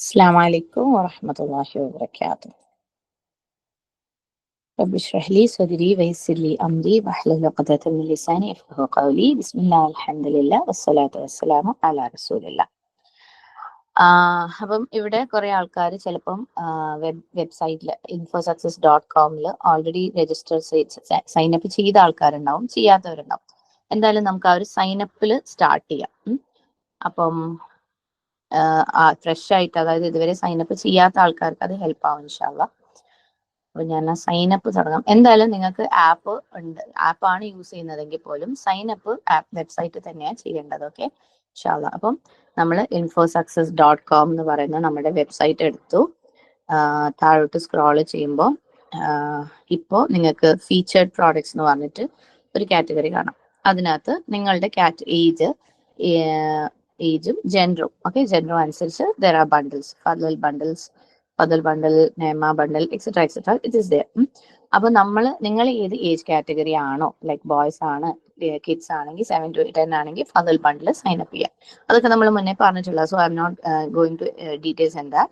السلام عليكم ورحمة الله وبركاته. رب اشرح لي صدري ويسر لي أمري واحلل عقدة من لساني يفقهوا قولي. بسم الله الحمد لله والصلاة والسلام على رسول الله. അപ്പം ഇവിടെ കുറെ ആൾക്കാർ ചിലപ്പം വെബ്സൈറ്റിൽ infossuccess.com ഓൾറെഡി രജിസ്റ്റർ സൈനപ്പ് ചെയ്ത ആൾക്കാരുണ്ടാവും, ചെയ്യാത്തവരുണ്ടാവും. എന്തായാലും നമുക്ക് ആ ഒരു സൈനപ്പിൽ സ്റ്റാർട്ട് ചെയ്യാം. അപ്പം ഫ്രഷ് ആയിട്ട്, അതായത് ഇതുവരെ സൈനപ്പ് ചെയ്യാത്ത ആൾക്കാർക്ക് അത് ഹെൽപ്പ് ആവും ഇൻഷാല്ലാ. അപ്പൊ ഞാൻ സൈനപ്പ് തുടങ്ങാം. എന്തായാലും നിങ്ങൾക്ക് ആപ്പ് ഉണ്ട്, ആപ്പാണ് യൂസ് ചെയ്യുന്നതെങ്കിൽ പോലും സൈനപ്പ് ആപ്പ് വെബ്സൈറ്റ് തന്നെയാണ് ചെയ്യേണ്ടത്. ഓക്കെ ഇൻഷാല്ലാ. അപ്പം നമ്മൾ infossuccess.com എന്ന് പറയുന്ന നമ്മുടെ വെബ്സൈറ്റ് എടുത്തു. താഴോട്ട് സ്ക്രോൾ ചെയ്യുമ്പോൾ ഇപ്പോൾ നിങ്ങൾക്ക് ഫീച്ചേർഡ് പ്രോഡക്ട്സ് എന്ന് പറഞ്ഞിട്ട് ഒരു കാറ്റഗറി കാണാം. അതിനകത്ത് നിങ്ങളുടെ ഏജും ജെൻഡറും, ഓക്കെ, ജെൻഡറും അനുസരിച്ച് there are bundles, ഫദൽ ബണ്ടിൽ, നേമ bundle, etcetera etcetera, it is there. അപ്പൊ നിങ്ങൾ ഏത് ഏജ് കാറ്റഗറി ആണോ, ലൈക്ക് ബോയ്സ് ആണ്, കിഡ്സ് ആണെങ്കിൽ 7 to 10 ആണെങ്കിൽ ഫദൽ ബണ്ടിൽ സൈൻ അപ്പ് ചെയ്യാം. അതൊക്കെ നമ്മൾ മുന്നേ പറഞ്ഞിട്ടുള്ള, so I am not going to details എന്താ.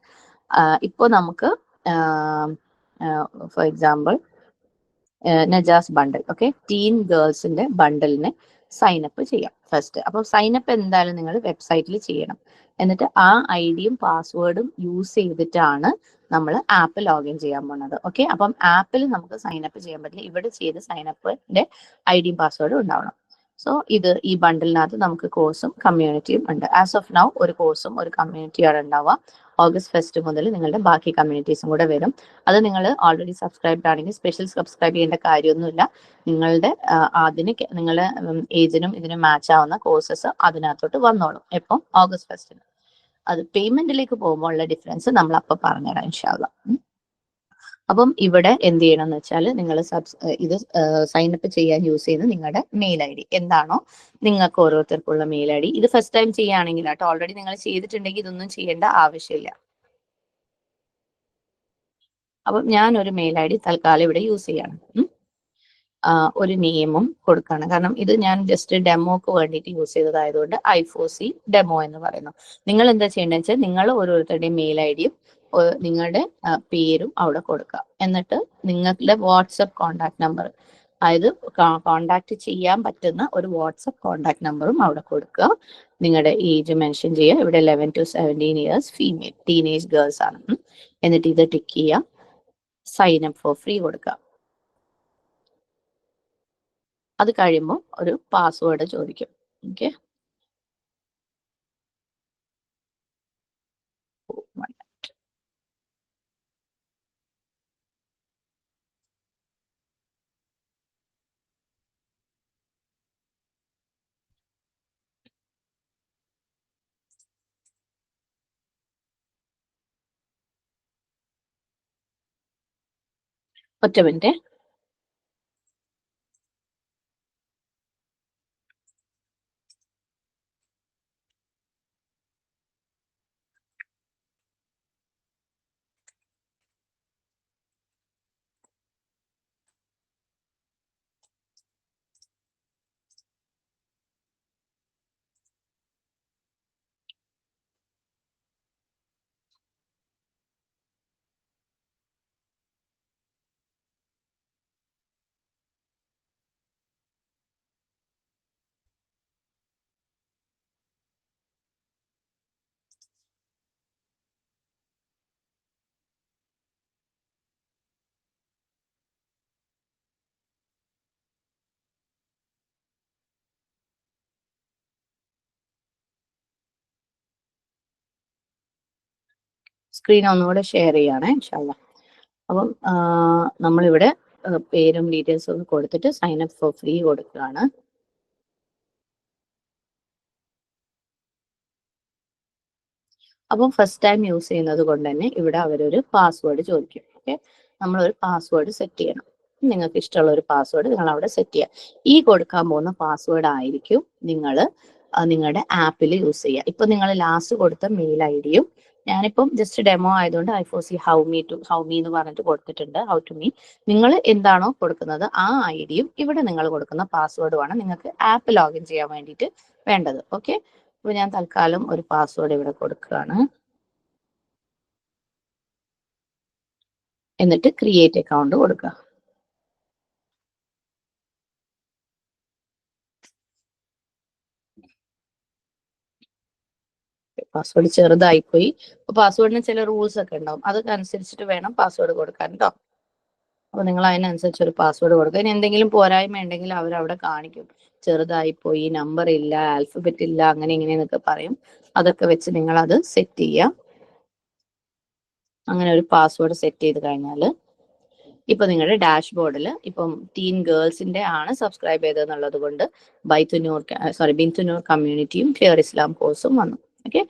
ഇപ്പോൾ നമുക്ക് ഫോർ എക്സാമ്പിൾ നജാസ് ബണ്ടിൽ, ഓക്കെ, ടീൻ ഗേൾസിന്റെ ബണ്ടിലിന് സൈനപ്പ് ചെയ്യാം ഫസ്റ്റ്. അപ്പോൾ സൈനപ്പ് എന്തായാലും നിങ്ങൾ വെബ്സൈറ്റിൽ ചെയ്യണം. എന്നിട്ട് ആ ഐഡിയും പാസ്വേഡും യൂസ് ചെയ്തിട്ടാണ് നമ്മൾ ആപ്പ് ലോഗിൻ ചെയ്യാൻ പോകുന്നത്. ഓക്കെ, അപ്പം ആപ്പിൽ നമുക്ക് സൈനപ്പ് ചെയ്യാൻ പറ്റില്ല, ഇവിടെ ചെയ്ത് സൈനപ്പിന്റെ ഐഡിയും പാസ്വേഡും ഉണ്ടാവണം. സോ ഈ ബണ്ടിലിനകത്ത് നമുക്ക് കോഴ്സും കമ്മ്യൂണിറ്റിയും ഉണ്ട്. ആസ് ഓഫ് നൗ ഒരു കോഴ്സും ഒരു കമ്മ്യൂണിറ്റിയാണ് ഉണ്ടാവുക. ഓഗസ്റ്റ് 1 മുതൽ നിങ്ങളുടെ ബാക്കി കമ്മ്യൂണിറ്റീസും കൂടെ വരും. അത് നിങ്ങൾ ഓൾറെഡി സബ്സ്ക്രൈബ്ഡ് ആണെങ്കിൽ സ്പെഷ്യൽ സബ്സ്ക്രൈബ് ചെയ്യേണ്ട കാര്യമൊന്നുമില്ല. നിങ്ങളുടെ നിങ്ങളുടെ ഏജിനും ഇതിനും മാച്ച് ആവുന്ന കോഴ്സസ് അതിനകത്തോട്ട് വന്നോളും. എപ്പം? ഓഗസ്റ്റ് 1. അത് പേയ്മെന്റിലേക്ക് പോകുമ്പോൾ ഉള്ള ഡിഫറൻസ് നമ്മൾ അപ്പം പറഞ്ഞുതരാം ഇൻഷാല്ലാ. അപ്പം ഇവിടെ എന്ത് ചെയ്യണം എന്ന് വെച്ചാൽ നിങ്ങൾ ഇത് സൈനപ്പ് ചെയ്യാൻ യൂസ് ചെയ്യുന്ന നിങ്ങളുടെ മെയിൽ ഐ ഡി എന്താണോ, നിങ്ങൾക്ക് ഓരോരുത്തർക്കുള്ള മെയിൽ ഐ ഡി. ഇത് ഫസ്റ്റ് ടൈം ചെയ്യുകയാണെങ്കിൽ കേട്ടോ, ഓൾറെഡി നിങ്ങൾ ചെയ്തിട്ടുണ്ടെങ്കിൽ ഇതൊന്നും ചെയ്യേണ്ട ആവശ്യമില്ല. അപ്പം ഞാൻ ഒരു മെയിൽ ഐ ഡി തൽക്കാലം ഇവിടെ യൂസ് ചെയ്യാണ്. ഒരു നെയിമും കൊടുക്കണം, കാരണം ഇത് ഞാൻ ജസ്റ്റ് ഡെമോക്ക് വേണ്ടിയിട്ട് യൂസ് ചെയ്തതായതുകൊണ്ട് I4C ഡെമോ എന്ന് പറയുന്നു. നിങ്ങൾ എന്താ ചെയ്യേണ്ടത് വെച്ചാൽ നിങ്ങൾ ഓരോരുത്തരുടെയും മെയിൽ ഐ ഡിയും നിങ്ങളുടെ പേരും അവിടെ കൊടുക്കുക. എന്നിട്ട് നിങ്ങളുടെ വാട്സപ്പ് കോണ്ടാക്ട് നമ്പർ, അതായത് കോണ്ടാക്ട് ചെയ്യാൻ പറ്റുന്ന ഒരു വാട്സപ്പ് കോണ്ടാക്ട് നമ്പറും അവിടെ കൊടുക്കുക. നിങ്ങളുടെ ഏജ് മെൻഷൻ ചെയ്യുക. ഇവിടെ 11 to 17 years female teenage girls ആണ്. എന്നിട്ട് ഇത് ടിക്ക് ചെയ്യുക, സൈൻ അപ്പ് ഫോർ ഫ്രീ കൊടുക്കുക. അത് കഴിയുമ്പോൾ ഒരു പാസ്വേഡ് ചോദിക്കും. ഓക്കെ, ഒറ്റ മിനിറ്റ്. സ്ക്രീൻ ഒന്നുകൂടെ ഷെയർ ചെയ്യാണ് ഇൻഷാല്ലാ. അപ്പം നമ്മളിവിടെ പേരും ഡീറ്റെയിൽസും ഒക്കെ കൊടുത്തിട്ട് സൈൻ അപ്പ് ഫോർ ഫ്രീ കൊടുക്കുകയാണ്. അപ്പം ഫസ്റ്റ് ടൈം യൂസ് ചെയ്യുന്നത് കൊണ്ട് തന്നെ ഇവിടെ അവരൊരു പാസ്വേഡ് ചോദിക്കും. ഓക്കെ, നമ്മളൊരു പാസ്വേഡ് സെറ്റ് ചെയ്യണം. നിങ്ങൾക്ക് ഇഷ്ടമുള്ള ഒരു പാസ്വേഡ് നിങ്ങൾ അവിടെ സെറ്റ് ചെയ്യുക. ഈ കൊടുക്കാൻ പോകുന്ന പാസ്വേഡ് ആയിരിക്കും നിങ്ങൾ നിങ്ങളുടെ ആപ്പിൽ യൂസ് ചെയ്യുക. ഇപ്പൊ നിങ്ങൾ ലാസ്റ്റ് കൊടുത്ത മെയിൽ ഐ ഡിയും, ഞാനിപ്പം ജസ്റ്റ് ഡെമോ ആയതുകൊണ്ട് I4C ഹൗ മീ എന്ന് പറഞ്ഞിട്ട് കൊടുത്തിട്ടുണ്ട്, ഹൗ ടു മീ. നിങ്ങൾ എന്താണോ കൊടുക്കുന്നത് ആ ഐ ഡിയും ഇവിടെ നിങ്ങൾ കൊടുക്കുന്ന പാസ്വേഡുമാണ് നിങ്ങൾക്ക് ആപ്പ് ലോഗിൻ ചെയ്യാൻ വേണ്ടിയിട്ട് വേണ്ടത്. ഓക്കെ, അപ്പൊ ഞാൻ തൽക്കാലം ഒരു പാസ്വേഡ് ഇവിടെ കൊടുക്കുകയാണ്. എന്നിട്ട് ക്രിയേറ്റ് അക്കൗണ്ട് കൊടുക്കുക. പാസ്വേഡ് ചെറുതായിപ്പോയി. അപ്പൊ പാസ്വേഡിന് ചില റൂൾസ് ഒക്കെ ഉണ്ടാവും, അതൊക്കെ അനുസരിച്ചിട്ട് വേണം പാസ്വേഡ് കൊടുക്കാൻ കേട്ടോ. അപ്പൊ നിങ്ങൾ അതിനനുസരിച്ച് ഒരു പാസ്വേഡ് കൊടുക്കുക. ഇനി എന്തെങ്കിലും പോരായ്മ ഉണ്ടെങ്കിൽ അവരവിടെ കാണിക്കും, ചെറുതായിപ്പോയി, നമ്പർ ഇല്ല, ആൽഫബറ്റ് ഇല്ല, അങ്ങനെ ഇങ്ങനെയെന്നൊക്കെ പറയും. അതൊക്കെ വെച്ച് നിങ്ങൾ അത് സെറ്റ് ചെയ്യുക. അങ്ങനെ ഒരു പാസ്വേഡ് സെറ്റ് ചെയ്ത് കഴിഞ്ഞാൽ ഇപ്പൊ നിങ്ങളുടെ ഡാഷ്ബോർഡിൽ ഇപ്പം ടീൻ ഗേൾസിന്റെ ആണ് സബ്സ്ക്രൈബ് ചെയ്തതെന്നുള്ളത് കൊണ്ട് ബിൻതുനൂർ കമ്മ്യൂണിറ്റിയും ക്ലിയർ ഇസ്ലാം കോഴ്സും വന്നു. ഓക്കെ,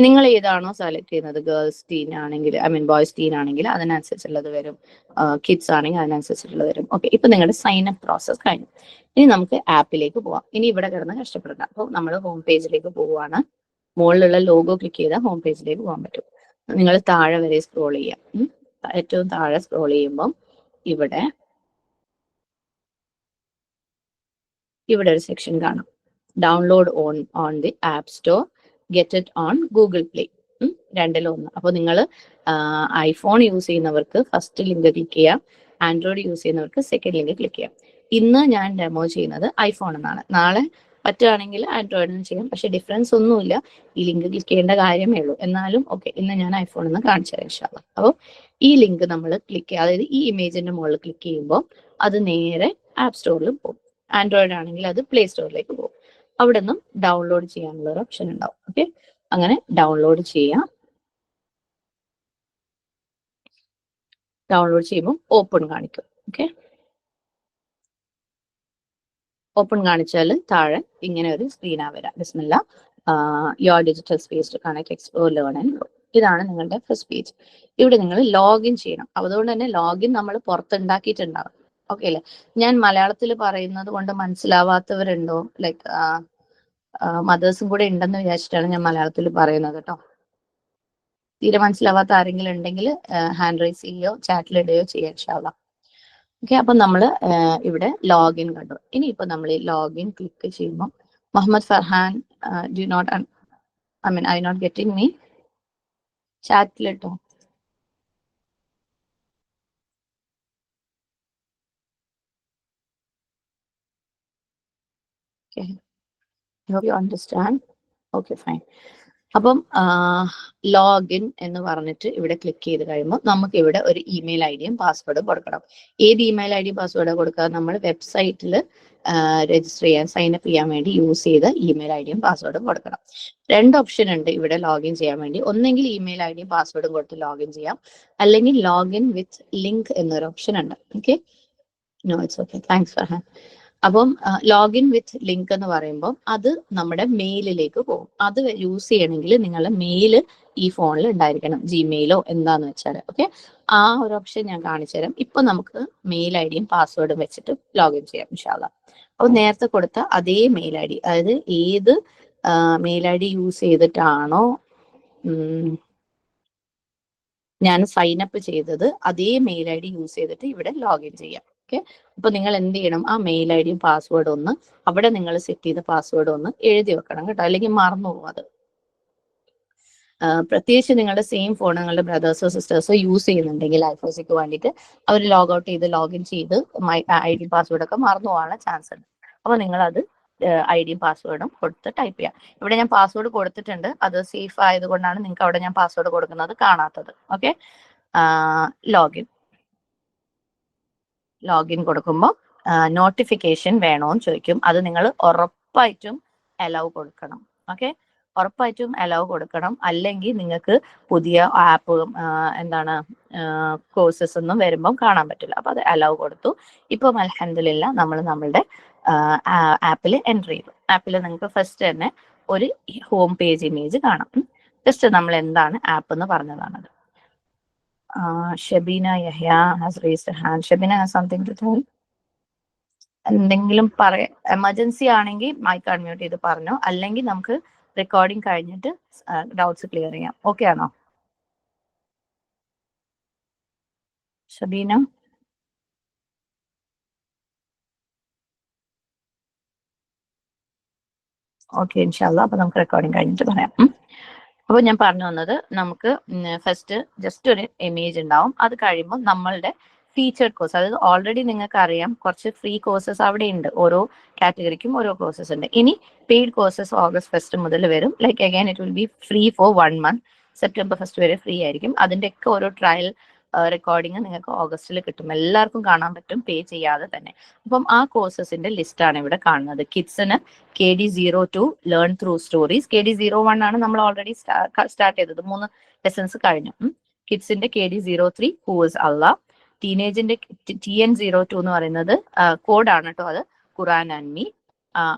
നിങ്ങൾ ഏതാണോ സെലക്ട് ചെയ്യുന്നത്, ഗേൾസ് ടീൻ ആണെങ്കിൽ ബോയ്സ് ടീൻ ആണെങ്കിൽ അതിനനുസരിച്ചുള്ളത് വരും, കിഡ്സ് ആണെങ്കിൽ അതിനനുസരിച്ചുള്ളത് വരും. ഓക്കെ, ഇപ്പൊ നിങ്ങളുടെ സൈൻ അപ്പ് പ്രോസസ് കഴിഞ്ഞു. ഇനി നമുക്ക് ആപ്പിലേക്ക് പോവാം. ഇനി ഇവിടെ കിടന്ന് കഷ്ടപ്പെടണ്ട. അപ്പോൾ നമ്മൾ ഹോം പേജിലേക്ക് പോവുകയാണ്. മുകളിലുള്ള ലോഗോ ക്ലിക്ക് ചെയ്താൽ ഹോം പേജിലേക്ക് പോകാൻ പറ്റും. നിങ്ങൾ താഴെ വരെ സ്ക്രോൾ ചെയ്യാം. ഏറ്റവും താഴെ സ്ക്രോൾ ചെയ്യുമ്പം ഇവിടെ ഒരു സെക്ഷൻ കാണാം, download on the app store, get it on Google play. രണ്ടിലൊന്ന്. അപ്പോൾ നിങ്ങൾ ഐഫോൺ യൂസ് ചെയ്യുന്നവർക്ക് ഫസ്റ്റ് ലിങ്ക് ക്ലിക്ക് ചെയ്യാം, ആൻഡ്രോയിഡ് യൂസ് ചെയ്യുന്നവർക്ക് സെക്കൻഡ് ലിങ്ക് ക്ലിക്ക് ചെയ്യാം. ഇന്ന് ഞാൻ ഡെമോ ചെയ്യുന്നത് ഐഫോൺ എന്നാണ്, നാളെ പറ്റുകയാണെങ്കിൽ ആൻഡ്രോയിഡിന് ചെയ്യാം. പക്ഷെ ഡിഫറൻസ് ഒന്നുമില്ല, ഈ ലിങ്ക് ക്ലിക്ക് ചെയ്യേണ്ട കാര്യമേ ഉള്ളൂ. എന്നാലും ഓക്കെ, ഇന്ന് ഞാൻ ഐഫോൺ എന്ന് കാണിച്ചു തരാം ഇൻഷാ അല്ലാഹ്. അപ്പോൾ ഈ ലിങ്ക് നമ്മൾ ക്ലിക്ക് ചെയ്യുക, അതായത് ഈ ഇമേജിന്റെ മുകളിൽ ക്ലിക്ക് ചെയ്യുമ്പോൾ അത് നേരെ ആപ്പ് സ്റ്റോറിൽ പോകും. ആൻഡ്രോയിഡ് ആണെങ്കിൽ അത് പ്ലേ സ്റ്റോറിലേക്ക് പോകും. അവിടെ നിന്നും ഡൗൺലോഡ് ചെയ്യാനുള്ള ഒരു ഓപ്ഷൻ ഉണ്ടാവും. ഓക്കെ, അങ്ങനെ ഡൗൺലോഡ് ചെയ്യാം. ഡൗൺലോഡ് ചെയ്യുമ്പോൾ ഓപ്പൺ കാണിക്കും. ഓക്കെ, ഓപ്പൺ കാണിച്ചാൽ താഴെ ഇങ്ങനെ ഒരു സ്ക്രീനാ വരാം. ബിസ്മില്ല, your digital space to connect, explore, learn and grow. ഇതാണ് നിങ്ങളുടെ ഫസ്റ്റ് പേജ്. ഇവിടെ നിങ്ങൾ ലോഗിൻ ചെയ്യണം. അതുകൊണ്ട് തന്നെ ലോഗിൻ നമ്മൾ പുറത്തുണ്ടാക്കിയിട്ടുണ്ടാവും. ഓക്കെ അല്ലേ? ഞാൻ മലയാളത്തിൽ പറയുന്നത് കൊണ്ട് മനസ്സിലാവാത്തവരുണ്ടോ? ലൈക്ക് മദേഴ്സും കൂടെ ഉണ്ടെന്ന് വിചാരിച്ചിട്ടാണ് ഞാൻ മലയാളത്തിൽ പറയുന്നത് കേട്ടോ. തീരെ മനസ്സിലാവാത്ത ആരെങ്കിലും ഉണ്ടെങ്കിൽ ഹാൻഡ് റൈസ് ചെയ്യുകയോ ചാറ്റിലിടുകയോ ചെയ്യാം ഇൻഷാ അല്ലാഹ്. ഓക്കെ, അപ്പൊ നമ്മൾ ഇവിടെ ലോഗിൻ കണ്ടു. ഇനിയിപ്പോ നമ്മൾ ഈ ലോഗിൻ ക്ലിക്ക് ചെയ്യുമ്പോൾ Muhammad Farhan I not getting me, ചാറ്റിലിട്ടോ. Okay, I hope you understand. Okay, fine. അപ്പം ലോഗിൻ എന്ന് പറഞ്ഞിട്ട് ഇവിടെ ക്ലിക്ക് ചെയ്ത് കഴിയുമ്പോൾ നമുക്ക് ഇവിടെ ഒരു ഇമെയിൽ ഐ ഡിയും പാസ്വേഡും കൊടുക്കണം. ഏത് ഇമെയിൽ ഐ ഡിയും പാസ്വേഡും കൊടുക്കുക? നമ്മൾ വെബ്സൈറ്റിൽ രജിസ്റ്റർ ചെയ്യാൻ, സൈനപ്പ് ചെയ്യാൻ വേണ്ടി യൂസ് ചെയ്ത ഇമെയിൽ ഐ ഡിയും പാസ്വേഡും കൊടുക്കണം. രണ്ട് ഓപ്ഷൻ ഉണ്ട് ഇവിടെ ലോഗിൻ ചെയ്യാൻ വേണ്ടി. ഒന്നെങ്കിൽ ഇമെയിൽ ഐ ഡിയും പാസ്വേഡും കൊടുത്ത് ലോഗിൻ ചെയ്യാം, അല്ലെങ്കിൽ ലോഗിൻ വിത്ത് ലിങ്ക് എന്നൊരു ഓപ്ഷൻ ഉണ്ട്. Okay, no it's okay, thanks Farhan. അപ്പം ലോഗിൻ വിത്ത് ലിങ്ക് എന്ന് പറയുമ്പോൾ അത് നമ്മുടെ മെയിലിലേക്ക് പോകും. അത് യൂസ് ചെയ്യണമെങ്കിൽ നിങ്ങളുടെ മെയില് ഈ ഫോണിൽ ഉണ്ടായിരിക്കണം, ജിമെയിലോ എന്താന്ന് വെച്ചാൽ. ഓക്കെ, ആ ഒരു ഓപ്ഷൻ ഞാൻ കാണിച്ചു തരാം. ഇപ്പൊ നമുക്ക് മെയിൽ ഐ ഡിയും പാസ്വേഡും വെച്ചിട്ട് ലോഗിൻ ചെയ്യാം ഇൻഷാ അല്ലാഹ്. അപ്പോൾ നേരത്തെ കൊടുത്ത അതേ മെയിൽ ഐ ഡി, അതായത് ഏത് മെയിൽ ഐ ഡി യൂസ് ചെയ്തിട്ടാണോ ഞാൻ സൈൻ അപ്പ് ചെയ്തത്, അതേ മെയിൽ ഐ ഡി യൂസ് ചെയ്തിട്ട് ഇവിടെ ലോഗിൻ ചെയ്യാം. ഓക്കെ, അപ്പൊ നിങ്ങൾ എന്ത് ചെയ്യണം? ആ മെയിൽ ഐ ഡിയും പാസ്വേഡ് ഒന്ന് അവിടെ നിങ്ങൾ സെറ്റ് ചെയ്ത പാസ്വേഡ് ഒന്ന് എഴുതി വെക്കണം കേട്ടോ, അല്ലെങ്കിൽ മറന്നു പോകും അത്. പ്രത്യേകിച്ച് നിങ്ങളുടെ സെയിം ഫോൺ നിങ്ങളുടെ ബ്രദേഴ്സോ സിസ്റ്റേഴ്സോ യൂസ് ചെയ്യുന്നുണ്ടെങ്കിൽ ഐഫോസിക്ക് വേണ്ടിയിട്ട് അവർ ലോഗ് ഔട്ട് ചെയ്ത് ലോഗിൻ ചെയ്ത് ഐ ഡി പാസ്വേഡ് ഒക്കെ മറന്നു പോകാനുള്ള ചാൻസ് ഉണ്ട്. അപ്പൊ നിങ്ങൾ അത് ഐ ഡിയും പാസ്വേഡും കൊടുത്ത് ടൈപ്പ് ചെയ്യാം. ഇവിടെ ഞാൻ പാസ്വേഡ് കൊടുത്തിട്ടുണ്ട്, അത് സേഫ് ആയതുകൊണ്ടാണ് നിങ്ങൾക്ക് അവിടെ ഞാൻ പാസ്വേഡ് കൊടുക്കുന്നത് കാണാത്തത്. ഓക്കെ, ലോഗിൻ കൊടുക്കുമ്പോൾ നോട്ടിഫിക്കേഷൻ വേണോന്ന് ചോദിക്കും. അത് നിങ്ങൾ ഉറപ്പായിട്ടും അലൗ കൊടുക്കണം. ഓക്കെ, ഉറപ്പായിട്ടും അലൗ കൊടുക്കണം, അല്ലെങ്കിൽ നിങ്ങൾക്ക് പുതിയ ആപ്പ് കോഴ്സസ് ഒന്നും വരുമ്പം കാണാൻ പറ്റില്ല. അപ്പൊ അത് അലൗ കൊടുത്തു. ഇപ്പം അൽഹംദുലില്ലാ നമ്മൾ നമ്മളുടെ ആപ്പിൽ എൻ്റർ ചെയ്തു. ആപ്പിൽ നിങ്ങൾക്ക് ഫസ്റ്റ് തന്നെ ഒരു ഹോം പേജ് ഇമേജ് കാണാം. ജസ്റ്റ് നമ്മൾ എന്താണ് ആപ്പ് എന്ന് പറഞ്ഞതാണത്. Shabeena Yahya has raised hand. Shabeena has something to tell. എന്തെങ്കിലും എമർജൻസി ആണെങ്കിൽ മൈക്ക് അൺമ്യൂട്ട് ചെയ്ത് പറഞ്ഞോ, അല്ലെങ്കിൽ നമുക്ക് റെക്കോർഡിംഗ് കഴിഞ്ഞിട്ട് ഡൗട്ട്സ് ക്ലിയർ ചെയ്യാം. ഓക്കെ ആണോ ഷബീന? ഓക്കെ, ഇൻഷാല്ലാ. അപ്പൊ നമുക്ക് റെക്കോർഡിംഗ് കഴിഞ്ഞിട്ട് പറയാം. അപ്പോൾ ഞാൻ പറഞ്ഞു വന്നത്, നമുക്ക് ഫസ്റ്റ് ജസ്റ്റ് ഒരു ഇമേജ് ഉണ്ടാവും. അത് കഴിയുമ്പോൾ നമ്മളുടെ ഫീച്ചേർഡ് കോഴ്സ്, അതായത് ഓൾറെഡി നിങ്ങൾക്ക് അറിയാം കുറച്ച് ഫ്രീ കോഴ്സസ് അവിടെ ഉണ്ട്, ഓരോ കാറ്റഗറിക്കും ഓരോ കോഴ്സസ് ഉണ്ട്. ഇനി പെയ്ഡ് കോഴ്സസ് ഓഗസ്റ്റ് 1 മുതൽ വരും. Like again it will B free for 1 month. September 1 വരെ ഫ്രീ ആയിരിക്കും. അതിൻ്റെയൊക്കെ ഓരോ ട്രയൽ റെക്കോർഡിങ് നിങ്ങൾക്ക് ഓഗസ്റ്റിൽ കിട്ടും. എല്ലാവർക്കും കാണാൻ പറ്റും, പേ ചെയ്യാതെ തന്നെ. അപ്പം ആ കോഴ്സസിന്റെ ലിസ്റ്റാണ് ഇവിടെ കാണുന്നത്. കിഡ്സിന് KD02 learn through stories. KD01 ആണ് നമ്മൾ ഓൾറെഡി സ്റ്റാർട്ട് ചെയ്തത്, 3 ലെസൺസ് കഴിഞ്ഞു. കിഡ്സിന്റെ KD03 who is Allah. ടീനേജിന്റെ TN02 എന്ന് പറയുന്നത് കോഡാണ് കേട്ടോ, അത് ഖുറാൻ ആൻഡ് മീ.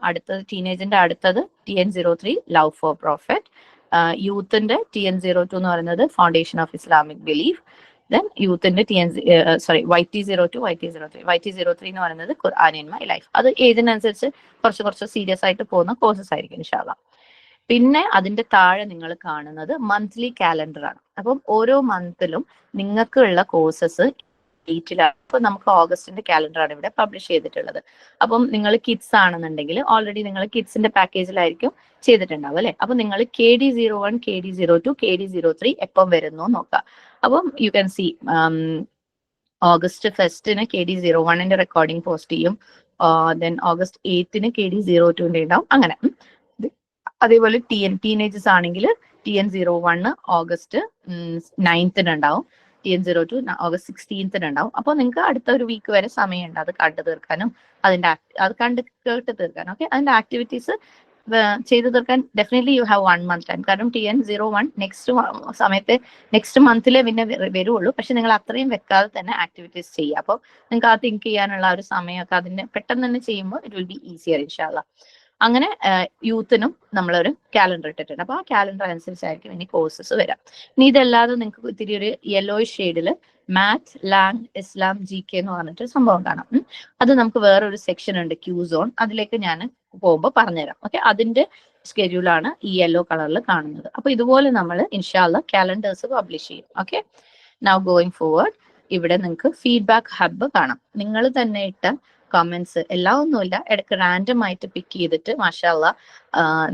അടുത്തത് ടീനേജിന്റെ അടുത്തത് TN03 love for prophet. യൂത്തിന്റെ TN02 എന്ന് പറയുന്നത് foundation of Islamic belief. Then യൂത്തിന്റെ YT02 YT03 എന്ന് പറയുന്നത് ഖുർആൻ ഇൻ മൈ ലൈഫ്. അത് ഏജിനനുസരിച്ച് കുറച്ച് സീരിയസ് ആയിട്ട് പോകുന്ന കോഴ്സസ് ആയിരിക്കും ഇൻഷാല്ലാ. പിന്നെ അതിന്റെ താഴെ നിങ്ങൾ കാണുന്നത് മന്ത്ലി കാലണ്ടർ ആണ്. അപ്പം ഓരോ മന്തിലും നിങ്ങൾക്കുള്ള കോഴ്സസ് ഡേറ്റിലാണ്. ഇപ്പൊ നമുക്ക് ഓഗസ്റ്റിന്റെ കാലണ്ടർ ആണ് ഇവിടെ പബ്ലിഷ് ചെയ്തിട്ടുള്ളത്. അപ്പം നിങ്ങൾ കിഡ്സ് ആണെന്നുണ്ടെങ്കിൽ ഓൾറെഡി നിങ്ങൾ കിഡ്സിന്റെ പാക്കേജിലായിരിക്കും ചെയ്തിട്ടുണ്ടാവും അല്ലെ. അപ്പൊ നിങ്ങൾ KD01 KD02 KD03 എപ്പം വരുന്നു നോക്കാം. അപ്പം you can see August 1 KD01 recording post ചെയ്യും. ദെൻ ഓഗസ്റ്റ് 8 KD02 ഉണ്ടാവും. അങ്ങനെ അതേപോലെ ടീനേജസ് ആണെങ്കിൽ TN01 ഓഗസ്റ്റ് 9 ഉണ്ടാവും. TN02 ഓഗസ്റ്റ് 16 ഉണ്ടാവും. അപ്പോൾ നിങ്ങൾക്ക് അടുത്ത ഒരു വീക്ക് വരെ സമയമുണ്ട് അത് കണ്ടു തീർക്കാനും അത് കേട്ട് തീർക്കാനും. ഓക്കെ, അതിന്റെ ആക്ടിവിറ്റീസ് ചെയ്തു തീർക്കാൻ definitely you have 1 month time. കാരണം TN01 നെക്സ്റ്റ് മന്തിലേ പിന്നെ വരുള്ളൂ. പക്ഷെ നിങ്ങൾ അത്രയും വെക്കാതെ തന്നെ ആക്ടിവിറ്റീസ് ചെയ്യുക. അപ്പോൾ നിങ്ങൾക്ക് ആ തിങ്ക് ചെയ്യാനുള്ള ഒരു സമയമൊക്കെ അതിന് പെട്ടെന്ന് തന്നെ ചെയ്യുമ്പോൾ ഇറ്റ് വിൽ ബി ഈസിയർ ഇൻഷാല്ലാ. അങ്ങനെ യൂത്തിനും നമ്മളൊരു കാലണ്ടർ ഇട്ടിട്ടുണ്ട്. അപ്പൊ ആ കാലണ്ടർ അനുസരിച്ചായിരിക്കും ഇനി കോഴ്സസ് വരാം. ഇനി ഇതല്ലാതെ നിങ്ങൾക്ക് ഇത്തിരി ഒരു യെല്ലോ ഷെയ്ഡിൽ മാത്ത്, ലാങ്, ഇസ്ലാം, GK എന്ന് പറഞ്ഞിട്ട് സംഭവം കാണാം. അത് നമുക്ക് വേറൊരു സെക്ഷൻ ഉണ്ട്, ക്യൂ സോൺ. അതിലേക്ക് ഞാൻ പോകുമ്പോൾ പറഞ്ഞുതരാം. ഓക്കെ, അതിന്റെ സ്കെഡ്യൂളാണ് ഈ യെല്ലോ കളറിൽ കാണുന്നത്. അപ്പൊ ഇതുപോലെ നമ്മൾ ഇൻഷാല്ല കാലണ്ടേഴ്സ് പബ്ലിഷ് ചെയ്യും. ഓക്കെ, നൗ ഗോയിങ് ഫോർവേഡ് ഇവിടെ നിങ്ങൾക്ക് ഫീഡ്ബാക്ക് ഹബ്ബ് കാണാം. നിങ്ങൾ തന്നെ ഇട്ട കമന്റ്സ് എല്ലാം ഒന്നുമില്ല, ഇടയ്ക്ക് റാൻഡം ആയിട്ട് പിക്ക് ചെയ്തിട്ട് മാഷാല്ലാ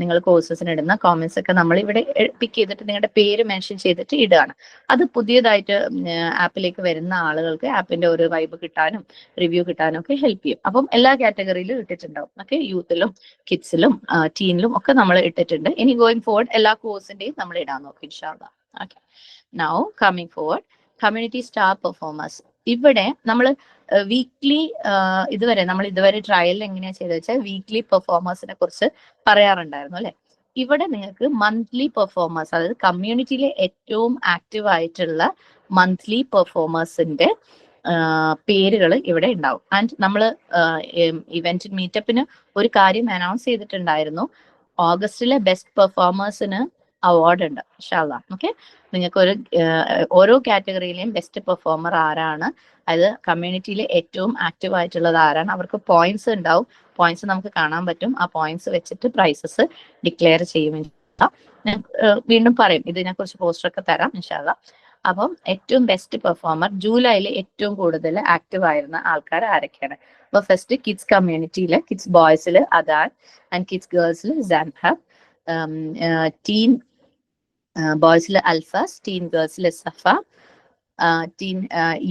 നിങ്ങൾ കോഴ്സസിന് ഇടുന്ന കോമന്റ്സ് ഒക്കെ നമ്മൾ ഇവിടെ പിക്ക് ചെയ്തിട്ട് നിങ്ങളുടെ പേര് മെൻഷൻ ചെയ്തിട്ട് ഇടുകയാണ്. അത് പുതിയതായിട്ട് ആപ്പിലേക്ക് വരുന്ന ആളുകൾക്ക് ആപ്പിന്റെ ഒരു വൈബ് കിട്ടാനും റിവ്യൂ കിട്ടാനും ഒക്കെ ഹെൽപ്പ് ചെയ്യും. അപ്പം എല്ലാ കാറ്റഗറിയിലും ഇട്ടിട്ടുണ്ടാവും. ഓക്കെ, യൂത്തിലും കിഡ്സിലും ടീനിലും ഒക്കെ നമ്മൾ ഇട്ടിട്ടുണ്ട്. ഇനി ഗോയിങ് ഫോർവേഡ് എല്ലാ കോഴ്സിന്റെയും നമ്മൾ ഇടാൻ നോക്കും ഇൻഷാല്ലാ. Okay, now coming forward community star performers. ഇവിടെ നമ്മൾ വീക്ക്ലി നമ്മൾ ഇതുവരെ ട്രയൽ എങ്ങനെയാ ചെയ്തത് വെച്ചാൽ വീക്ക്ലി പെർഫോമേഴ്സിനെ കുറിച്ച് പറയാറുണ്ടായിരുന്നു അല്ലെ. ഇവിടെ നിങ്ങൾക്ക് മന്ത്ലി പെർഫോമേഴ്സ്, അതായത് കമ്മ്യൂണിറ്റിയിലെ ഏറ്റവും ആക്റ്റീവ് ആയിട്ടുള്ള മന്ത്ലി പെർഫോമേഴ്സിന്റെ പേരുകൾ ഇവിടെ ഉണ്ടാവും. ആൻഡ് നമ്മൾ ഇവന്റ് മീറ്റപ്പിന് ഒരു കാര്യം അനൗൺസ് ചെയ്തിട്ടുണ്ടായിരുന്നു, ഓഗസ്റ്റിലെ ബെസ്റ്റ് പെർഫോമേഴ്സിന് അവാർഡ് ഉണ്ട് ഇൻഷാല്ലാ. ഓക്കെ, നിങ്ങൾക്ക് ഓരോ കാറ്റഗറിയിലെയും ബെസ്റ്റ് പെർഫോമർ ആരാണ്, അതായത് കമ്മ്യൂണിറ്റിയിൽ ഏറ്റവും ആക്റ്റീവ് ആയിട്ടുള്ളത് ആരാണ്, അവർക്ക് പോയിന്റ്സ് ഉണ്ടാവും. പോയിന്റ്സ് നമുക്ക് കാണാൻ പറ്റും. ആ പോയിന്റ്സ് വെച്ചിട്ട് പ്രൈസസ് ഡിക്ലെയർ ചെയ്യും. ഞാൻ വീണ്ടും പറയും, ഇതിനെ കുറിച്ച് പോസ്റ്റർ ഒക്കെ തരാം ഇൻഷാല്ലാ. അപ്പം ഏറ്റവും ബെസ്റ്റ് പെർഫോമർ ജൂലൈയിൽ ഏറ്റവും കൂടുതൽ ആക്റ്റീവ് ആയിരുന്ന ആൾക്കാർ ആരൊക്കെയാണ്? അപ്പൊ ഫസ്റ്റ് കിഡ്സ് കമ്മ്യൂണിറ്റിയില്, കിഡ്സ് ബോയ്സിൽ അദാൻ ആൻഡ് കിഡ്സ് ഗേൾസിൽ സാൻഹബ്, ടീൻ ബോയ്സിൽ അൽഫാസ്, ടീൻ ഗേൾസിൽ സഫ, ടീൻ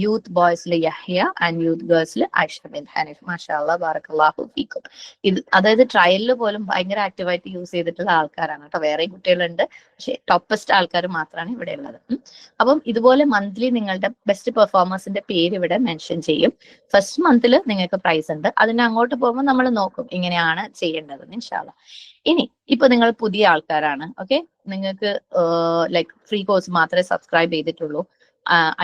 യൂത്ത് ബോയ്സിൽ യഹ്യ ആൻഡ് യൂത്ത് ഗേൾസിൽ ആയിഷ ബിൻ ഹനീഫ്. മാഷാഅല്ലാഹ് ബാറക്കല്ലാഹു ഫീക്കും. ഇത് അതായത് ട്രയലിൽ പോലും ഭയങ്കര ആക്റ്റീവായിട്ട് യൂസ് ചെയ്തിട്ടുള്ള ആൾക്കാരാണ് കേട്ടോ. വേറെ കുട്ടികളുണ്ട്, പക്ഷെ ടോപ്പസ്റ്റ് ആൾക്കാർ മാത്രമാണ് ഇവിടെ ഉള്ളത്. അപ്പം ഇതുപോലെ മന്ത്ലി നിങ്ങളുടെ ബെസ്റ്റ് പെർഫോമേഴ്സിന്റെ പേര് ഇവിടെ മെൻഷൻ ചെയ്യും. ഫസ്റ്റ് മന്തിൽ നിങ്ങൾക്ക് പ്രൈസ് ഉണ്ട്. അതിന് അങ്ങോട്ട് പോകുമ്പോൾ നമ്മൾ നോക്കും എങ്ങനെയാണ് ചെയ്യേണ്ടത് ഇൻഷാല്ലാഹ്. ഇനി ഇപ്പൊ നിങ്ങൾ പുതിയ ആൾക്കാരാണ്, ഓക്കെ, നിങ്ങൾക്ക് ലൈക്ക് ഫ്രീ കോഴ്സ് മാത്രമേ സബ്സ്ക്രൈബ് ചെയ്തിട്ടുള്ളൂ.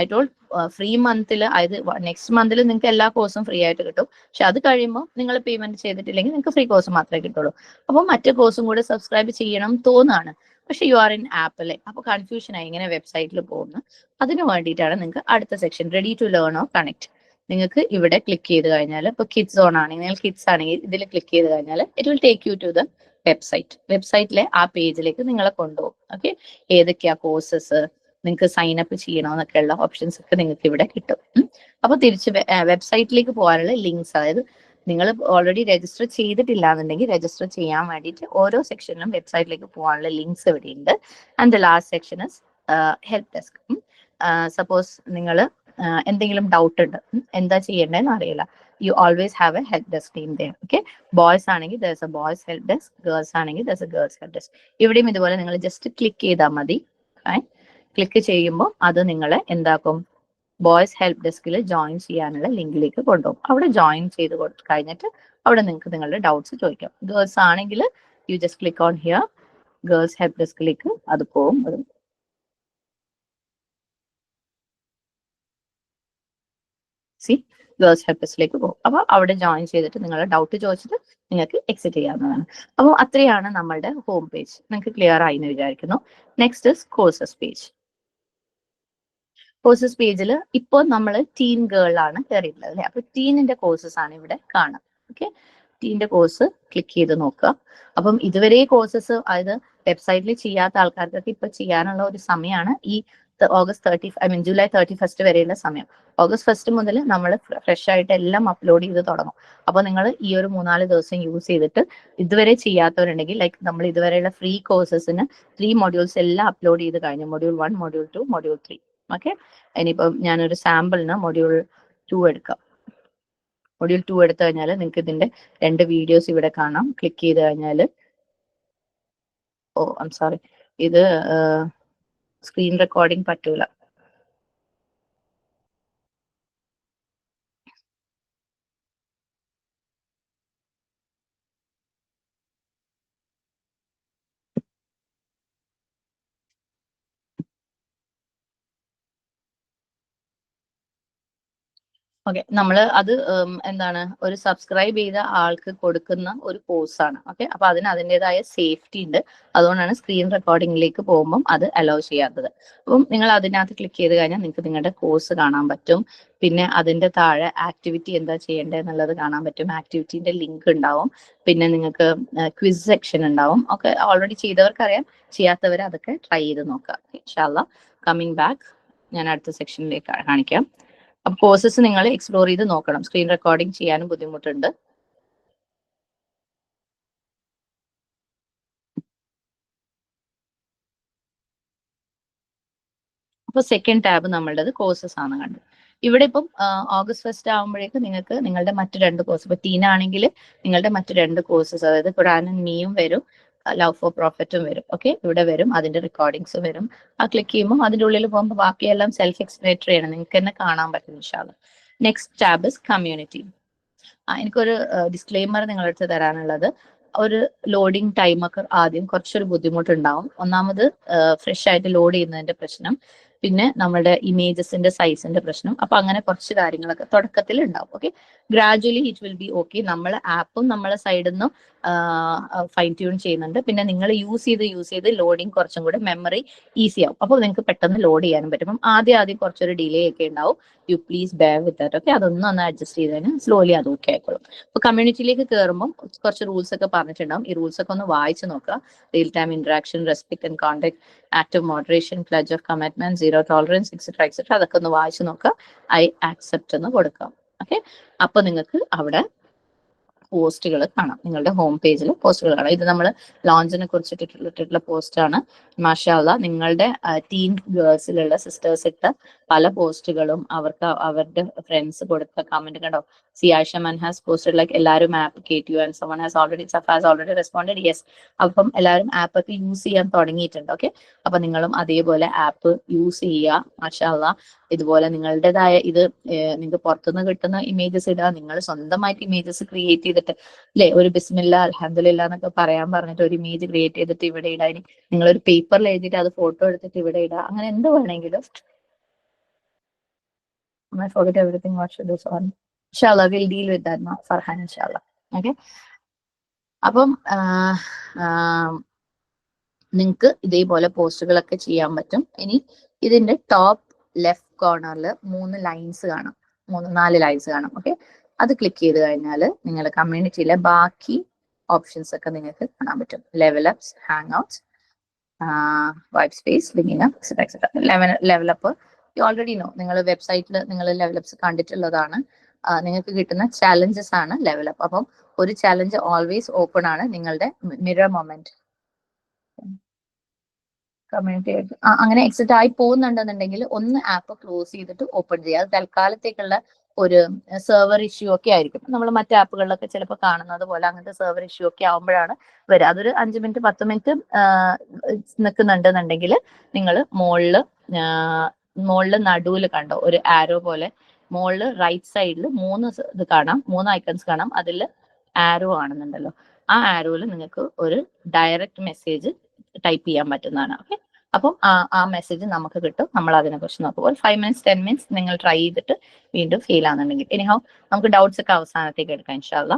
ഐ ടോൾഡ് ഫ്രീ മന്തിൽ, അതായത് നെക്സ്റ്റ് മന്തിൽ നിങ്ങൾക്ക് എല്ലാ കോഴ്സും ഫ്രീ ആയിട്ട് കിട്ടും. പക്ഷെ അത് കഴിയുമ്പോൾ നിങ്ങൾ പേയ്മെന്റ് ചെയ്തിട്ടില്ലെങ്കിൽ നിങ്ങൾക്ക് ഫ്രീ കോഴ്സ് മാത്രമേ കിട്ടുള്ളൂ. അപ്പോൾ മറ്റു കോഴ്സും കൂടെ സബ്സ്ക്രൈബ് ചെയ്യണം തോന്നാണ്, പക്ഷെ യു ആർ ഇൻ ആപ്പിലെ. അപ്പോൾ കൺഫ്യൂഷൻ ആയി ഇങ്ങനെ വെബ്സൈറ്റിൽ പോകുന്നു. അതിന് വേണ്ടിയിട്ടാണ് നിങ്ങൾക്ക് അടുത്ത section ready to learn or connect. നിങ്ങൾക്ക് ഇവിടെ ക്ലിക്ക് ചെയ്ത് കഴിഞ്ഞാൽ, ഇപ്പോൾ കിഡ്സ് ഓൺ ആണെങ്കിൽ, നിങ്ങൾ കിഡ്സ് ആണെങ്കിൽ ഇതിൽ ക്ലിക്ക് ചെയ്ത് കഴിഞ്ഞാൽ it will take you to the വെബ്സൈറ്റിലെ ആ പേജിലേക്ക് നിങ്ങളെ കൊണ്ടുപോകും. ഓക്കെ, ഏതൊക്കെയാ കോഴ്സസ്, നിങ്ങൾക്ക് സൈൻ അപ്പ് ചെയ്യണമെന്നൊക്കെ ഉള്ള ഓപ്ഷൻസ് ഒക്കെ നിങ്ങൾക്ക് ഇവിടെ കിട്ടും. അപ്പൊ തിരിച്ച് വെബ്സൈറ്റിലേക്ക് പോകാനുള്ള ലിങ്ക്സ്, അതായത് നിങ്ങൾ ഓൾറെഡി രജിസ്റ്റർ ചെയ്തിട്ടില്ല എന്നുണ്ടെങ്കിൽ രജിസ്റ്റർ ചെയ്യാൻ വേണ്ടിയിട്ട് ഓരോ സെക്ഷനിലും വെബ്സൈറ്റിലേക്ക് പോകാനുള്ള ലിങ്ക്സ് ഇവിടെ ഉണ്ട്. And the last section is help desk. Suppose നിങ്ങൾ എന്തെങ്കിലും ഡൗട്ട് ഉണ്ട്, എന്താ ചെയ്യേണ്ടതെന്ന് അറിയില്ല, you always have a help desk team there. Okay, boys ആണെങ്കിൽ there's a boys help desk, girls ആണെങ്കിൽ there's A girls help desk. ഇവിടെയും ഇതുപോലെ നിങ്ങൾ ജസ്റ്റ് ക്ലിക്ക് ചെയ്താൽ മതി. ക്ലിക്ക് ചെയ്യുമ്പോൾ അത് നിങ്ങളെ എന്താക്കും, ബോയ്സ് ഹെൽപ്പ് ഡെസ്കിൽ ജോയിൻ ചെയ്യാനുള്ള ലിങ്കിലേക്ക് കൊണ്ടുപോകും. അവിടെ ജോയിൻ ചെയ്ത് കഴിഞ്ഞിട്ട് അവിടെ നിങ്ങൾക്ക് നിങ്ങളുടെ ഡൗട്ട്സ് ചോദിക്കാം. ഗേൾസ് ആണെങ്കിൽ you just click on here, girls help ഡെസ്കിലേക്ക് അത് പോകും. സി, ഗേൾസ് ഹെൽപ്പ് ഡെസ്കിലേക്ക് പോകും. അപ്പോൾ അവിടെ ജോയിൻ ചെയ്തിട്ട് നിങ്ങളുടെ ഡൗട്ട് ചോദിച്ചിട്ട് നിങ്ങൾക്ക് എക്സിറ്റ് ചെയ്യാവുന്നതാണ്. അപ്പോൾ അത്രയാണ് നമ്മളുടെ ഹോം പേജ്. നിങ്ങൾക്ക് ക്ലിയർ ആയി എന്ന് വിചാരിക്കുന്നു. Next is courses page. Courses പേജിൽ ഇപ്പോൾ നമ്മൾ ടീൻ ഗേൾ ആണ് കയറിയിട്ടുള്ളത് അല്ലെ. അപ്പൊ ടീനിന്റെ കോഴ്സസ് ആണ് ഇവിടെ കാണാം. ഓക്കെ, ടീന്റെ കോഴ്സ് ക്ലിക്ക് ചെയ്ത് നോക്കുക. അപ്പം ഇതുവരെ കോഴ്സസ്, അതായത് വെബ്സൈറ്റിൽ ചെയ്യാത്ത ആൾക്കാർക്കൊക്കെ ഇപ്പൊ ചെയ്യാനുള്ള ഒരു സമയമാണ് ഈ ജൂലൈ 31 വരെയുള്ള സമയം. ഓഗസ്റ്റ് 1 മുതൽ നമ്മൾ ഫ്രഷ് ആയിട്ട് എല്ലാം അപ്ലോഡ് ചെയ്ത് തുടങ്ങും. അപ്പൊ നിങ്ങൾ ഈ ഒരു 3-4 ദിവസം യൂസ് ചെയ്തിട്ട് ഇതുവരെ ചെയ്യാത്തവരുണ്ടെങ്കിൽ, ലൈക്ക് നമ്മൾ ഇതുവരെയുള്ള ഫ്രീ കോഴ്സസിന് 3 മൊഡ്യൂൾസ് എല്ലാം അപ്ലോഡ് ചെയ്ത് കഴിഞ്ഞു. Module 1, module 2, module 3. ഓക്കെ, ഇനിയിപ്പം ഞാനൊരു സാമ്പിളിന് മൊഡ്യൂൾ 2 എടുക്കാം. മൊഡ്യൂൾ 2 എടുത്തു കഴിഞ്ഞാൽ നിങ്ങൾക്ക് ഇതിന്റെ 2 വീഡിയോസ് ഇവിടെ കാണാം. ക്ലിക്ക് ചെയ്ത് കഴിഞ്ഞാൽ, ഐം സോറി, ഇത് സ്ക്രീൻ റെക്കോർഡിംഗ് പറ്റൂല. ഓക്കെ, നമ്മൾ അത് എന്താണ്, ഒരു സബ്സ്ക്രൈബ് ചെയ്ത ആൾക്ക് കൊടുക്കുന്ന ഒരു കോഴ്സാണ്. ഓക്കെ, അപ്പൊ അതിന് അതിൻ്റെതായ സേഫ്റ്റി ഉണ്ട്. അതുകൊണ്ടാണ് സ്ക്രീൻ റെക്കോർഡിംഗിലേക്ക് പോകുമ്പോൾ അത് അലോ ചെയ്യാത്തത്. അപ്പം നിങ്ങൾ അതിനകത്ത് ക്ലിക്ക് ചെയ്ത് കഴിഞ്ഞാൽ നിങ്ങൾക്ക് നിങ്ങളുടെ കോഴ്സ് കാണാൻ പറ്റും. പിന്നെ അതിന്റെ താഴെ ആക്ടിവിറ്റി എന്താ ചെയ്യേണ്ടത് എന്നുള്ളത് കാണാൻ പറ്റും. ആക്ടിവിറ്റിന്റെ ലിങ്ക് ഉണ്ടാവും. പിന്നെ നിങ്ങൾക്ക് ക്വിസ് സെക്ഷൻ ഉണ്ടാവും. ഒക്കെ ഓൾറെഡി ചെയ്തവർക്കറിയാം, ചെയ്യാത്തവർ അതൊക്കെ ട്രൈ ചെയ്ത് നോക്കുക. ഇൻഷാല്ലാ, കമ്മിങ് ബാക്ക്, ഞാൻ അടുത്ത സെക്ഷനിലേക്ക് കാണിക്കാം. അപ്പൊ കോഴ്സസ് നിങ്ങൾ എക്സ്പ്ലോർ ചെയ്ത് നോക്കണം. സ്ക്രീൻ റെക്കോർഡിംഗ് ചെയ്യാനും ബുദ്ധിമുട്ടുണ്ട്. അപ്പൊ സെക്കൻഡ് ടാബ് നമ്മളുടേത് കോഴ്സസ് ആണ് കണ്ടത്. ഇവിടെ ഇപ്പം ഓഗസ്റ്റ് 1 ആകുമ്പോഴേക്ക് നിങ്ങൾക്ക് നിങ്ങളുടെ മറ്റു 2 കോഴ്സ്, ഇപ്പൊ ടീൻ ആണെങ്കിൽ നിങ്ങളുടെ മറ്റു 2 കോഴ്സസ്, അതായത് ഖുറാനും മീയും വരും, ലവ് ഫോർ പ്രോഫിറ്റും വരും. ഓക്കെ, ഇവിടെ വരും, അതിന്റെ റെക്കോർഡിങ്സ് വരും. ആ ക്ലിക്ക് ചെയ്യുമ്പോൾ അതിന്റെ ഉള്ളിൽ പോകുമ്പോൾ ബാക്കിയെല്ലാം സെൽഫ് എക്സ്പ്ലേറ്ററി ആണ്, നിങ്ങൾക്ക് തന്നെ കാണാൻ പറ്റും ഇൻഷാല്ലാ. Next tab is community. എനിക്കൊരു ഡിസ്ക്ലെയിമർ നിങ്ങളടുത്ത് തരാനുള്ളത്, ഒരു ലോഡിംഗ് ടൈമൊക്കെ ആദ്യം കുറച്ചൊരു ബുദ്ധിമുട്ടുണ്ടാവും. ഒന്നാമത് ഫ്രഷ് ആയിട്ട് ലോഡ് ചെയ്യുന്നതിന്റെ പ്രശ്നം, പിന്നെ നമ്മുടെ ഇമേജസിന്റെ സൈസിന്റെ പ്രശ്നം. അപ്പൊ അങ്ങനെ കുറച്ച് കാര്യങ്ങളൊക്കെ തുടക്കത്തിൽ ഉണ്ടാവും. Okay, gradually it will be okay. നമ്മളെ ആപ്പും നമ്മളെ സൈഡിൽ നിന്നും ഫൈൻ ട്യൂൺ ചെയ്യുന്നുണ്ട്. പിന്നെ നിങ്ങൾ യൂസ് ചെയ്ത് ലോഡിങ് കുറച്ചും കൂടെ മെമ്മറി ഈസി ആവും. അപ്പോൾ നിങ്ങൾക്ക് പെട്ടെന്ന് ലോഡ് ചെയ്യാനും പറ്റും. അപ്പം ആദ്യം കുറച്ചൊരു ഡിലേ ഒക്കെ ഉണ്ടാവും. You please bear with that. Okay, അതൊന്നും ഒന്ന് അഡ്ജസ്റ്റ് ചെയ്തതിന് സ്ലോലി അത് ഓക്കെ ആയിക്കോളും. അപ്പൊ കമ്മ്യൂണിറ്റിയിലേക്ക് കയറുമ്പോൾ കുറച്ച് റൂൾസ് ഒക്കെ പറഞ്ഞിട്ടുണ്ടാവും. ഈ റൂൾസ് ഒക്കെ ഒന്ന് വായിച്ചു നോക്കുക. Real time interaction, respect and contact, act of moderation, pledge of commitment, zero tolerance, etcetera അതൊക്കെ ഒന്ന് വായിച്ചു നോക്കുക. ഐ ആക്സെപ്റ്റ് എന്ന് കൊടുക്കാം. ഓക്കെ, അപ്പൊ നിങ്ങൾക്ക് അവിടെ പോസ്റ്റുകൾ കാണാം. നിങ്ങളുടെ ഹോം പേജിൽ പോസ്റ്റുകൾ കാണാം. ഇത് നമ്മൾ ലോഞ്ചിനെ കുറിച്ച് ഇട്ടിട്ടുള്ള പോസ്റ്റാണ്. മാഷാ അല്ലാ, നിങ്ങളുടെ ടീൻ ഗേൾസിലുള്ള സിസ്റ്റേഴ്സ് ഇട്ട പല പോസ്റ്റുകളും അവരുടെ ഫ്രണ്ട്സ് കൊടുത്ത കമന്റ് കണ്ടോ. സിയാഷ മൻ ഹാസ് പോസ്റ്റഡ് ലൈക്ക് എല്ലാവരും ആപ്പ് കേട്ടു and someone has already Safas already responded. Yes, അപ്പം എല്ലാവരും ആപ്പ് ഒക്കെ യൂസ് ചെയ്യാൻ തുടങ്ങിയിട്ടുണ്ട്. ഓക്കെ, അപ്പൊ നിങ്ങളും അതേപോലെ ആപ്പ് യൂസ് ചെയ്യുക. മാഷാ അല്ലാ, ഇതുപോലെ നിങ്ങളുടേതായ ഇത് നിങ്ങൾക്ക് പുറത്തുനിന്ന് കിട്ടുന്ന ഇമേജസ് ഇടുക. നിങ്ങൾ സ്വന്തമായിട്ട് ഇമേജസ് ക്രിയേറ്റ് ചെയ്തിട്ട്, അല്ലെ, ഒരു ബിസ്മില്ല അൽഹംദുലില്ലാ എന്നൊക്കെ പറയാൻ പറഞ്ഞിട്ട് ഒരു ഇമേജ് ക്രിയേറ്റ് ചെയ്തിട്ട് ഇവിടെ ഇടാൻ, നിങ്ങൾ ഒരു പേപ്പറിൽ എഴുതിയിട്ട് അത് ഫോട്ടോ എടുത്തിട്ട് ഇവിടെ ഇടുക. അങ്ങനെ എന്ത് വേണമെങ്കിലും. I forget everything what should do. Sorry. Inshallah, we'll deal with that now, Farhan, inshallah. Okay. അപ്പം നിങ്ങൾക്ക് ഇതേപോലെ പോസ്റ്റുകളൊക്കെ ചെയ്യാൻ പറ്റും. ഇനി ഇതിന്റെ ടോപ്പ് ലെഫ്റ്റ് കോർണറിൽ 3 ലൈൻസ് കാണാം, 4 ലൈൻസ് കാണാം. ഓക്കെ, അത് ക്ലിക്ക് ചെയ്ത് കഴിഞ്ഞാൽ നിങ്ങളുടെ കമ്മ്യൂണിറ്റിയിലെ ബാക്കി ഓപ്ഷൻസ് ഒക്കെ നിങ്ങൾക്ക് കാണാൻ പറ്റും. Level ups, hang outs, vibe space, linking up, etcetera. Level up you already know. നിങ്ങൾ വെബ്സൈറ്റിൽ നിങ്ങൾ ലെവൽ അപ്സ് കണ്ടിട്ടുള്ളതാണ്. നിങ്ങൾക്ക് കിട്ടുന്ന ചാലഞ്ചസ് ആണ് ലെവൽ അപ്പ്. അപ്പം ഒരു ചാലഞ്ച് ഓൾവേസ് ഓപ്പൺ ആണ്. നിങ്ങളുടെ മിറർ മൊമെന്റ് കമ്മ്യൂണിറ്റി ആയിട്ട് അങ്ങനെ എക്സിറ്റ് ആയി പോകുന്നുണ്ടെന്നുണ്ടെങ്കിൽ ഒന്ന് ആപ്പ് ക്ലോസ് ചെയ്തിട്ട് ഓപ്പൺ ചെയ്യുക. അത് തൽക്കാലത്തേക്കുള്ള ഒരു സെർവർ ഇഷ്യൂ ഒക്കെ ആയിരിക്കും. നമ്മൾ മറ്റ് ആപ്പുകളിലൊക്കെ ചിലപ്പോൾ കാണുന്നത് പോലെ അങ്ങനത്തെ സെർവർ ഇഷ്യൂ ഒക്കെ ആവുമ്പോഴാണ് വരിക. അതൊരു 5 മിനിറ്റ് 10 മിനിറ്റ് നിൽക്കുന്നുണ്ടെന്നുണ്ടെങ്കിൽ നിങ്ങൾ മുകളില് നടുവിൽ കണ്ടോ ഒരു ആരോ പോലെ മുകളിൽ റൈറ്റ് സൈഡിൽ 3 ഇത് കാണാം, 3 ഐക്കൺസ് കാണാം. അതിൽ ആരോ ആണെന്നുണ്ടല്ലോ, ആ ആരോയിൽ നിങ്ങൾക്ക് ഒരു ഡയറക്റ്റ് മെസ്സേജ് ടൈപ്പ് ചെയ്യാൻ പറ്റുന്നതാണ്. ഓക്കെ, അപ്പം ആ മെസ്സേജ് നമുക്ക് കിട്ടും. നമ്മൾ അതിനെ കുറിച്ച് നോക്കുമ്പോൾ 5 മിനിറ്റ്സ് 10 മിനിറ്റ്സ് നിങ്ങൾ ട്രൈ ചെയ്തിട്ട് വീണ്ടും ഫെയിൽ ആണെന്നുണ്ടെങ്കിൽ എനിഹൗ നമുക്ക് ഡൗട്ട്സ് ഒക്കെ അവസാനത്തേക്ക് എടുക്കാം ഇൻഷാല്ല.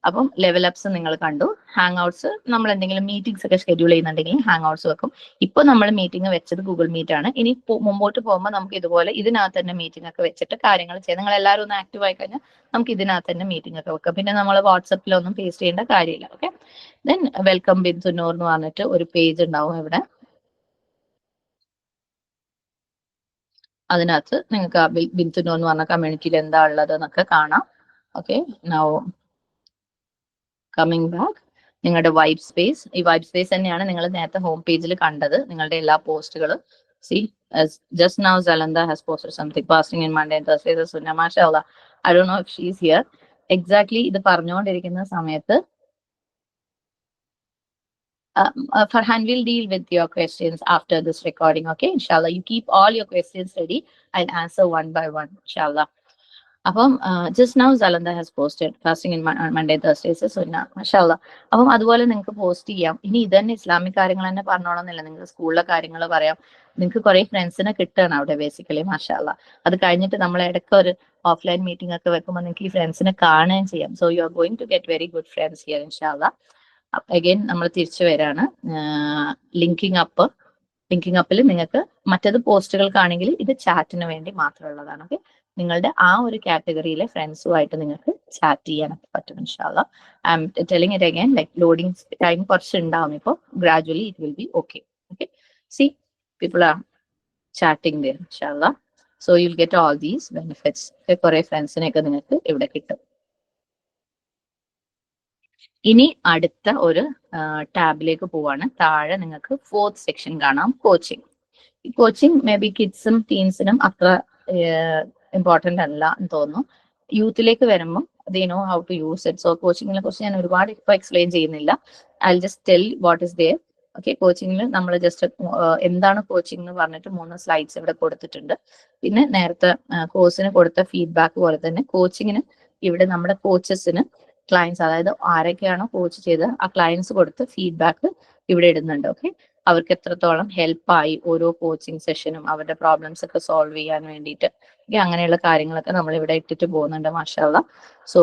അപ്പം ലെവൽ അപ്സ് നിങ്ങൾ കണ്ടു. ഹാങ് ഔട്ട്സ് നമ്മൾ എന്തെങ്കിലും മീറ്റിംഗ്സ് ഒക്കെ ഷെഡ്യൂൾ ചെയ്യുന്നുണ്ടെങ്കിൽ ഹാങ് ഔട്ട്സ് വെക്കും. ഇപ്പൊ നമ്മൾ മീറ്റിംഗ് വെച്ചത് ഗൂഗിൾ മീറ്റ് ആണ്. ഇനി മുമ്പോട്ട് പോകുമ്പോൾ നമുക്ക് ഇതുപോലെ ഇതിനകത്ത് തന്നെ മീറ്റിംഗ് ഒക്കെ വെച്ചിട്ട് കാര്യങ്ങൾ ചെയ്യാം. നിങ്ങൾ എല്ലാവരും ഒന്ന് ആക്റ്റീവ് ആയി കഴിഞ്ഞാൽ നമുക്ക് ഇതിനകത്ത് തന്നെ മീറ്റിംഗ് ഒക്കെ വെക്കാം. പിന്നെ നമ്മൾ വാട്സപ്പിലൊന്നും പേസ്റ്റ് ചെയ്യേണ്ട കാര്യമില്ല. ഓക്കെ, ദെൻ വെൽക്കം ബിൻസുന്നൂർ എന്ന് പറഞ്ഞിട്ട് ഒരു പേജ് ഉണ്ടാവും ഇവിടെ. അതിനകത്ത് നിങ്ങൾക്ക് ആ ബിൻസുന്നൂർ എന്ന് പറഞ്ഞ കമ്മ്യൂണിറ്റിയിൽ എന്താ ഉള്ളത് എന്നൊക്കെ കാണാം. ഓക്കെ, നൗ കമ്മിങ് ബാക്ക്, നിങ്ങളുടെ വൈബ് സ്പേസ്, ഈ വൈബ് സ്പേസ് തന്നെയാണ് നിങ്ങൾ നേരത്തെ ഹോം പേജിൽ കണ്ടത്. നിങ്ങളുടെ എല്ലാ പോസ്റ്റുകളും C just now Zalanda has posted something fasting in Monday and Thursday. Sunna mashallah, I don't know if she is here. Exactly ഇത് പറഞ്ഞുകൊണ്ടിരിക്കുന്ന സമയത്ത് Farhan will deal with your questions after this recording. Okay, inshallah, you keep all your questions ready. I'll answer one by one, inshallah. അപ്പം just now Zalanda has posted fasting in Monday Thursdays സുന്ന മാഷാല്ല. അപ്പം അതുപോലെ നിങ്ങൾക്ക് post ചെയ്യാം. ഇനി ഇത് തന്നെ ഇസ്ലാമിക് കാര്യങ്ങൾ തന്നെ പറഞ്ഞോളന്നില്ല, നിങ്ങൾക്ക് സ്കൂളിലെ കാര്യങ്ങൾ പറയാം. നിങ്ങൾക്ക് കുറെ ഫ്രണ്ട്സിനെ കിട്ടുകയാണ് അവിടെ ബേസിക്കലി മാഷാല്ല. അത് കഴിഞ്ഞിട്ട് നമ്മൾ ഇടയ്ക്ക് ഒരു ഓഫ്ലൈൻ മീറ്റിംഗ് ഒക്കെ വെക്കുമ്പോൾ നിങ്ങൾക്ക് ഈ ഫ്രണ്ട്സിനെ കാണുകയും ചെയ്യാം. So you are going to get very good friends here ഇൻഷാല്ല. അഗൈൻ നമ്മൾ തിരിച്ചു വരാണ്. ലിങ്കിങ് അപ്പിൽ നിങ്ങൾക്ക് മറ്റത് പോസ്റ്റുകൾക്കാണെങ്കിൽ ഇത് ചാറ്റിന് വേണ്ടി മാത്രമുള്ളതാണ്. ഓക്കെ, നിങ്ങളുടെ ആ ഒരു കാറ്റഗറിയിലെ ഫ്രണ്ട്സുമായിട്ട് നിങ്ങൾക്ക് ചാറ്റ് ചെയ്യാനൊക്കെ പറ്റും ഇൻഷാല്ല. I am telling it again, like loading time കുറച്ച് ഉണ്ടാവും. ഇപ്പോൾ gradually it will be okay. Okay, see people are chatting there ഇൻഷാല്ല. So you will get all these benefits. കുറെ ഫ്രണ്ട്സിനെയൊക്കെ നിങ്ങൾക്ക് ഇവിടെ കിട്ടും. ഇനി അടുത്ത ഒരു ടാബിലേക്ക് പോവാണ്. താഴെ നിങ്ങൾക്ക് 4th സെക്ഷൻ കാണാം, കോച്ചിങ്. ഈ കോച്ചിങ് മേ ബി കിഡ്സും ടീൻസിനും അത്ര ഇമ്പോർട്ടന്റ് അല്ല എന്ന് തോന്നുന്നു. യൂത്തിലേക്ക് വരുമ്പോൾ they know how to use it. So കോച്ചിങ്ങിനെ കുറിച്ച് ഞാൻ ഒരുപാട് ഇപ്പൊ എക്സ്പ്ലെയിൻ ചെയ്യുന്നില്ല. I just tell what is there. Okay, കോച്ചിങ്ങിൽ നമ്മൾ ജസ്റ്റ് എന്താണ് കോച്ചിങ് എന്ന് പറഞ്ഞിട്ട് 3 സ്ലൈഡ്സ് ഇവിടെ കൊടുത്തിട്ടുണ്ട്. പിന്നെ നേരത്തെ കോഴ്സിന് കൊടുത്ത ഫീഡ്ബാക്ക് പോലെ തന്നെ കോച്ചിങ്ങിന് ഇവിടെ നമ്മുടെ കോച്ചസിന് ക്ലയൻസ്, അതായത് ആരൊക്കെയാണോ കോച്ച് ചെയ്ത് ആ ക്ലയൻസ് കൊടുത്ത് ഫീഡ്ബാക്ക് ഇവിടെ ഇടുന്നുണ്ട്. ഓക്കെ, അവർക്ക് എത്രത്തോളം ഹെൽപ്പായി ഓരോ കോച്ചിങ് സെഷനും അവരുടെ പ്രോബ്ലംസ് ഒക്കെ സോൾവ് ചെയ്യാൻ വേണ്ടിയിട്ട് അങ്ങനെയുള്ള കാര്യങ്ങളൊക്കെ നമ്മൾ ഇവിടെ ഇട്ടിട്ട് പോകുന്നുണ്ട് മാഷാല്ല. സോ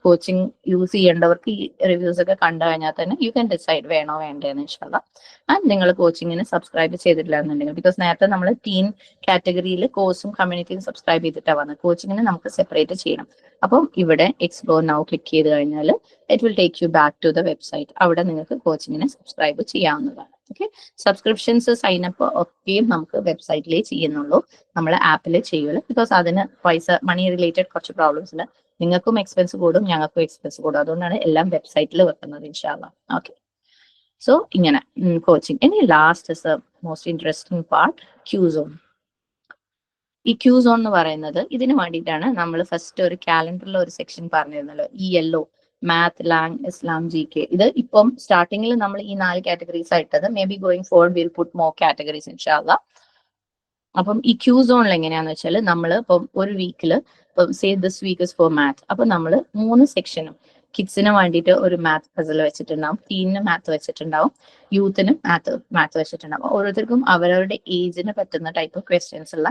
കോച്ചിങ് യൂസ് ചെയ്യേണ്ടവർക്ക് ഈ റിവ്യൂസ് ഒക്കെ കണ്ടു കഴിഞ്ഞാൽ തന്നെ യു ക്യാൻ ഡിസൈഡ് വേണോ വേണ്ടേന്ന് ഇൻഷാല്ല. ആൻഡ് നിങ്ങൾ കോച്ചിങ്ങിന് സബ്സ്ക്രൈബ് ചെയ്തിട്ടില്ല എന്നുണ്ടെങ്കിൽ, ബിക്കോസ് നേരത്തെ നമ്മൾ ടീൻ കാറ്റഗറിയിൽ കോഴ്സും കമ്മ്യൂണിറ്റിയും സബ്സ്ക്രൈബ് ചെയ്തിട്ടാണ് വന്നത്, കോച്ചിങ്ങിന് നമുക്ക് സെപ്പറേറ്റ് ചെയ്യണം. അപ്പം ഇവിടെ എക്സ്പ്ലോർ നൗ ക്ലിക്ക് ചെയ്ത് കഴിഞ്ഞാൽ it will take you back to the website. അവിടെ നിങ്ങൾക്ക് കോച്ചിങ്ങിനെ സബ്സ്ക്രൈബ് ചെയ്യാവുന്നതാണ്. ഓക്കെ, സബ്സ്ക്രിപ്ഷൻസ് സൈനപ്പ് ഒക്കെയും നമുക്ക് വെബ്സൈറ്റിലേ ചെയ്യുന്നുള്ളൂ, നമ്മളെ ആപ്പിൽ ചെയ്യൂല. ബിക്കോസ് അതിന് മണി റിലേറ്റഡ് കുറച്ച് പ്രോബ്ലംസ് ഉണ്ട്. നിങ്ങൾക്കും എക്സ്പെൻസ് കൂടും, ഞങ്ങൾക്കും എക്സ്പെൻസ് കൂടും. അതുകൊണ്ടാണ് എല്ലാം വെബ്സൈറ്റിൽ വെക്കുന്നത് ഇൻഷാല്ല. ഓക്കെ, സോ ഇങ്ങനെ കോച്ചിങ്. ഇനി last is most interesting part, Q zone. ഈ ക്യൂസോൺ എന്ന് പറയുന്നത് ഇതിന് വേണ്ടിയിട്ടാണ് നമ്മൾ ഫസ്റ്റ് ഒരു കാലണ്ടറിൽ ഒരു സെക്ഷൻ പറഞ്ഞിരുന്നല്ലോ, ഈ യെല്ലോ മാത്ത്, ലാങ്, ഇസ്ലാം, ജി കെ. ഇത് ഇപ്പം സ്റ്റാർട്ടിങ്ങിൽ നമ്മൾ ഈ 4 കാറ്റഗറീസ് ആയിട്ടത്. May be going forward will put more categories ഇൻഷാല്ല. അപ്പം ഈ ക്യൂ സോണിൽ എങ്ങനെയാന്ന് വെച്ചാൽ നമ്മൾ ഇപ്പം ഒരു വീക്കിൽ ഇപ്പം say this week is for math, അപ്പൊ നമ്മൾ 3 സെക്ഷനും കിഡ്സിന് വേണ്ടിയിട്ട് ഒരു മാത്ത് പസിൽ വെച്ചിട്ടുണ്ടാവും, ടീനിന് മാത്ത് വെച്ചിട്ടുണ്ടാവും, യൂത്തിന് മാത്ത് വെച്ചിട്ടുണ്ടാവും. ഓരോരുത്തർക്കും അവരവരുടെ ഏജിന് പറ്റുന്ന ടൈപ്പ് ഓഫ് ക്വസ്റ്റ്യൻസ് ഉള്ള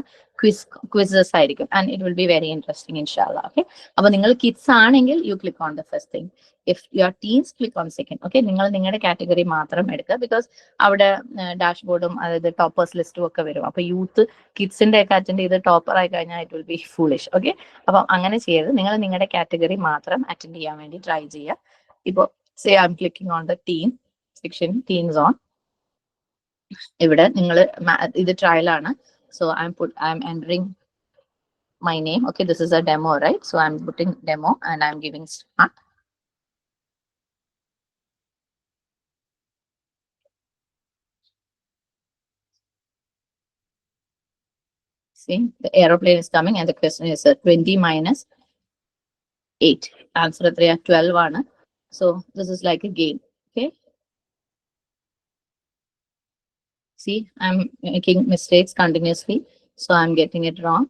ക്വിസസ് ആയിരിക്കും. And it will be very interesting ഇൻഷാല്ല. ഓക്കെ, അപ്പൊ നിങ്ങൾ കിഡ്സ് ആണെങ്കിൽ U click on the first thing. If you R teens click on second. Okay, നിങ്ങൾ നിങ്ങളുടെ കാറ്റഗറി മാത്രം എടുക്കുക, ബിക്കോസ് അവിടെ ഡാഷ്ബോർഡും അതായത് ടോപ്പേഴ്സ് ലിസ്റ്റും ഒക്കെ വരും. അപ്പൊ യൂത്ത് കിഡ്സിന്റെ ഒക്കെ അറ്റൻഡ് ചെയ്ത് ടോപ്പർ ആയി കഴിഞ്ഞാൽ it will B foolish. Okay, അപ്പം അങ്ങനെ ചെയ്യരുത്. നിങ്ങൾ നിങ്ങളുടെ കാറ്റഗറി മാത്രം അറ്റൻഡ് ചെയ്യാൻ വേണ്ടി ട്രൈ ചെയ്യുക. ഇപ്പോൾ say I am clicking on the teen section, teen zone. ഇവിടെ നിങ്ങൾ ഇത് ട്രയൽ ആണ്. So I am entering my name. Okay, this is a demo, right? So I'm putting demo and I'm giving start. See, the aeroplane is coming and the question is 20 minus 8. Answer 12 ആണ്. So this is like a game. Okay. See, I'm making mistakes continuously. So I'm getting it wrong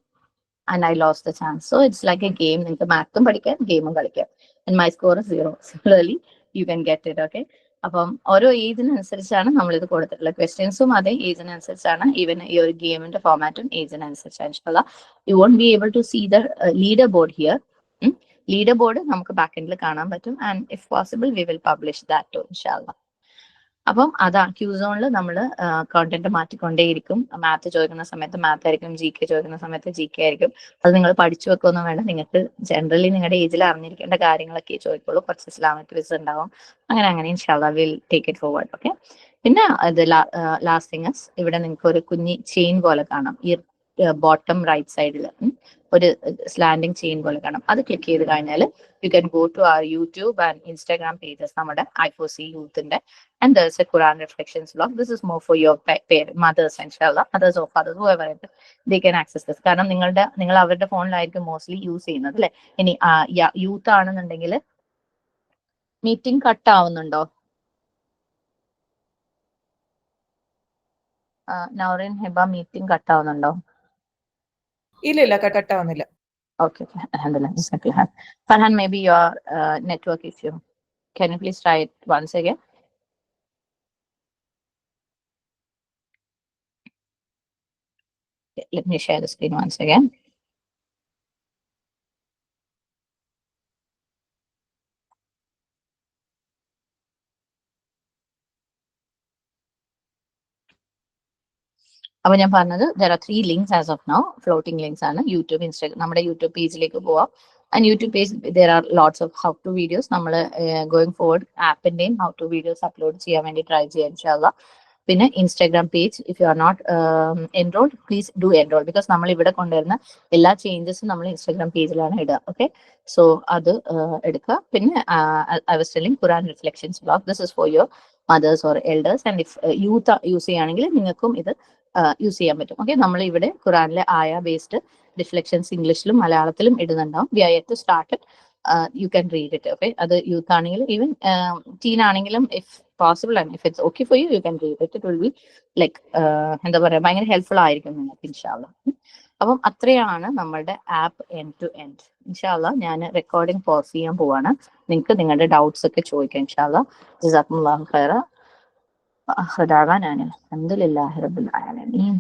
and I lost the chance. So it's like a game. നിങ്ങൾക്ക് മാത്തും പഠിക്കാം ഗെയിമും കളിക്കാം. And my score is 0. Similarly, you can get it. Okay. അപ്പം ഓരോ ഏജിനനുസരിച്ചാണ് നമ്മൾ ഇത് കൊടുത്തിട്ടുള്ളത്. ക്വസ്റ്റ്യൻസും അതേ ഏജിനനുസരിച്ചാണ്. ഈവൻ ഈ ഒരു ഗെയിമിന്റെ ഫോമാറ്റും ഏജിനനുസരിച്ചാണ്. You won't be able to see the leader board here. Leader board നമുക്ക് ബാക്ക് എൻഡിൽ കാണാൻ പറ്റും. And if possible we will publish that too ഇൻഷാല്ല. അപ്പം അതാ ക്യൂസോണിൽ നമ്മൾ കോണ്ടന്റ് മാറ്റിക്കൊണ്ടേയിരിക്കും. മാത്ത് ചോദിക്കുന്ന സമയത്ത് മാത്ത് ആയിരിക്കും, ജി കെ ചോദിക്കുന്ന സമയത്ത് ജി കെ ആയിരിക്കും. അത് നിങ്ങൾ പഠിച്ചു വെക്കൊന്നും വേണ്ട. നിങ്ങൾക്ക് ജനറലി നിങ്ങളുടെ ഏജിൽ അറിഞ്ഞിരിക്കേണ്ട കാര്യങ്ങളൊക്കെ ചോദിക്കുള്ളൂ. കുറച്ച് ഇസ്ലാമിക് ക്വിസ് ഉണ്ടാവും. അങ്ങനെ ഇൻഷാല്ലാ will take it forward. Okay. പിന്നെ ഇത് ലാസ്റ്റ് തിങ്സ് ഇവിടെ നിങ്ങൾക്ക് ഒരു കുഞ്ഞി ചെയിൻ പോലെ കാണാം. ഈ ബോട്ടം റൈറ്റ് സൈഡിൽ ഒരു സ്ലാൻഡിങ് ചെയിൻ പോലെ കാണാം. അത് ക്ലിക്ക് ചെയ്ത് കഴിഞ്ഞാൽ you can go to our YouTube and Instagram pages, നമ്മുടെ I4C യൂത്തിന്റെ. And there's a Quran reflections blog. This is more for your mothers, inshallah, mothers or fathers, whoever it is, they can access this. കാരണം നിങ്ങൾ അവരുടെ ഫോണിലായിരിക്കും mostly use ചെയ്യുന്നത് അല്ലെ. ഇനി youth ആണെന്നുണ്ടെങ്കിൽ meeting cut ആവുന്നുണ്ടോ? Nourin Hiba, meeting cut ആവുന്നുണ്ടോ? ഇല്ല കട്ട് ആവുന്നില്ല. Okay, alhamdulillah. Farhan, maybe your network issue. Can you please try it once again? Okay, let me share the screen once again. അപ്പോൾ ഞാൻ പറഞ്ഞത് there are 3 links as of now. Floating links ആണ്. YouTube, Instagram, നമ്മുടെ YouTube പേജിലേക്ക് പോവാം. And YouTube page there are lots of how to videos. നമ്മൾ going forward ആപ്പിന്റെയും how to videos upload ചെയ്യാൻ വേണ്ടി ട്രൈ ചെയ്യാം ഇൻഷാല്ലാ. പിന്നെ Instagram page, if you are not enrolled please do enroll. Because നമ്മൾ ഇവിടെ കൊണ്ടുവരുന്ന എല്ലാ ചേഞ്ചസും നമ്മൾ ഇൻസ്റ്റാഗ്രാം പേജിലാണ് ഇടുക. ഓക്കെ, സോ അത് എടുക്കുക. പിന്നെ I was telling Quran reflections blog. This is for your mother's or elders. And if youth use ചെയ്യുകയാണെങ്കിൽ നിങ്ങൾക്കും ഇത് യൂസ് ചെയ്യാൻ പറ്റും. ഓക്കെ, നമ്മൾ ഇവിടെ ഖുറാനിലെ ആയ ബേസ്ഡ് റിഫ്ലക്ഷൻസ് ഇംഗ്ലീഷിലും മലയാളത്തിലും ഇടുന്നുണ്ടാവും. We are yet to start it. You can read it. Okay, അത് യൂത്ത് ആണെങ്കിലും ഈവൻ ടീൻ ആണെങ്കിലും if possible and if it's okay for you, you can read it. It will be like എന്താ പറയുക, ഭയങ്കര helpful ആയിരിക്കും നിങ്ങൾക്ക് ഇൻഷാല്ല. അപ്പം അത്രയാണ് നമ്മളുടെ ആപ്പ് എൻഡ് ടു എൻഡ്. ഇൻഷാല്ല ഞാൻ റെക്കോർഡിംഗ് പോസ് ചെയ്യാൻ പോവാണ്. നിങ്ങൾക്ക് നിങ്ങളുടെ ഡൗട്ട്സ് ഒക്കെ ചോദിക്കാം ഇൻഷാല്ല. ജസാക്കുമുല്ലാഹു ഖൈറ. അൽഹംദുലില്ലാഹി റബ്ബിൽ ആലമീൻ.